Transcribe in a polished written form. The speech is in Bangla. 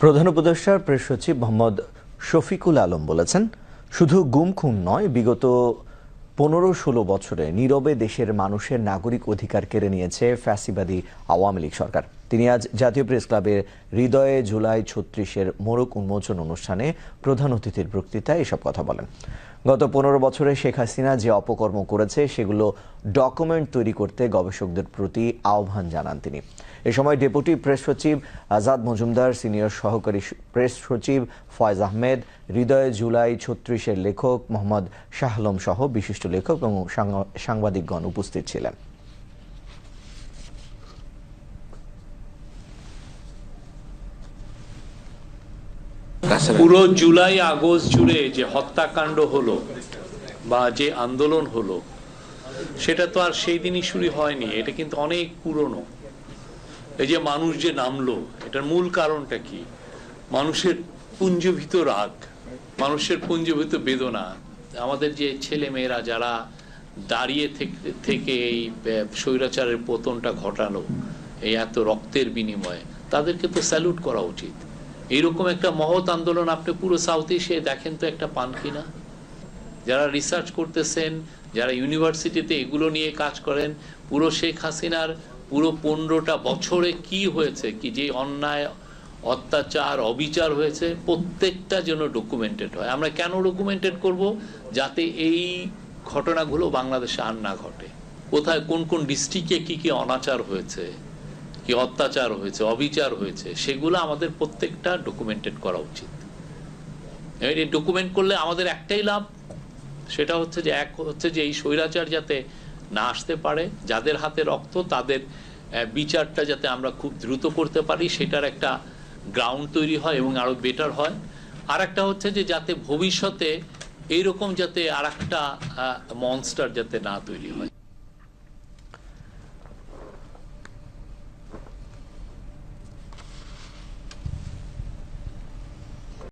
প্রধান উপদেষ্টার প্রেস সচিব মোহাম্মদ শফিকুল আলম বলেছেন, শুধু গুম খুন নয়, বিগত 15-16 বছরে নীরবে দেশের মানুষের নাগরিক অধিকার কেড়ে নিয়েছে ফ্যাসিবাদী আওয়ামী লীগ সরকার। তিনি আজ জাতীয় প্রেস ক্লাবের হৃদয়ে জুলাই 36-এর মোড়ক উন্মোচন অনুষ্ঠানে প্রধান অতিথির বক্তৃতায় এসব কথা বলেন। গত 15 বছরে শেখ হাসিনা যে অপকর্ম করেছে সেগুলো ডকুমেন্ট তৈরি করতে গবেষকদের প্রতি আহ্বান জানান তিনি। এ সময় ডেপুটি প্রেস সচিব আজাদ মজুমদার, সিনিয়র সহকারী প্রেস সচিব ফয়েজ আহমেদ, হৃদয়ে জুলাই 36-এর লেখক মোহাম্মদ শাহ আলম সহ বিশিষ্ট লেখক এবং সাংবাদিকগণ উপস্থিত ছিলেন। পুরো জুলাই আগস্ট জুড়ে যে হত্যাকাণ্ড হলো বা যে আন্দোলন হলো সেটা তো আর সেই দিনই শুরু হয়নি, এটা কিন্তু অনেক পুরনো। এই যে মানুষ যে নামলো, এটার মূল কারণটা কি? মানুষের পুঞ্জীভূত রাগ, মানুষের পুঞ্জীভূত বেদনা। আমাদের যে ছেলে মেয়েরা যারা দাঁড়িয়ে থেকে এই স্বৈরাচারের পতনটা ঘটালো, এই এত রক্তের বিনিময়ে, তাদেরকে তো স্যালুট করা উচিত। এইরকম একটা মহৎ আন্দোলন আপনি পুরো সাউথ এশিয়ায় দেখেন তো একটা পান কিনা? যারা রিসার্চ করতেছেন, যারা ইউনিভার্সিটিতে এগুলো নিয়ে কাজ করেন, পুরো শেখ হাসিনার পুরো 15টা বছরে কি হয়েছে, কি যে অন্যায়, অত্যাচার, অবিচার হয়েছে, প্রত্যেকটা যেন ডকুমেন্টেড হয়। আমরা কেন ডকুমেন্টেড করব? যাতে এই ঘটনাগুলো বাংলাদেশে আর না ঘটে। কোথায় কোন কোন ডিস্ট্রিক্টে কি কি অনাচার হয়েছে, কি অত্যাচার হয়েছে, অবিচার হয়েছে, সেগুলো আমাদের প্রত্যেকটা ডকুমেন্টেড করা উচিত। এই ডকুমেন্ট করলে আমাদের একটাই লাভ, সেটা হচ্ছে যে এই স্বৈরাচার যাতে না আসতে পারে, যাদের হাতে রক্ত তাদের বিচারটা যাতে আমরা খুব দ্রুত করতে পারি, সেটার একটা গ্রাউন্ড তৈরি হয় এবং আরো বেটার হয়। আর একটা হচ্ছে যে যাতে ভবিষ্যতে এইরকম যাতে আর একটা মনস্টার যাতে না তৈরি হয়।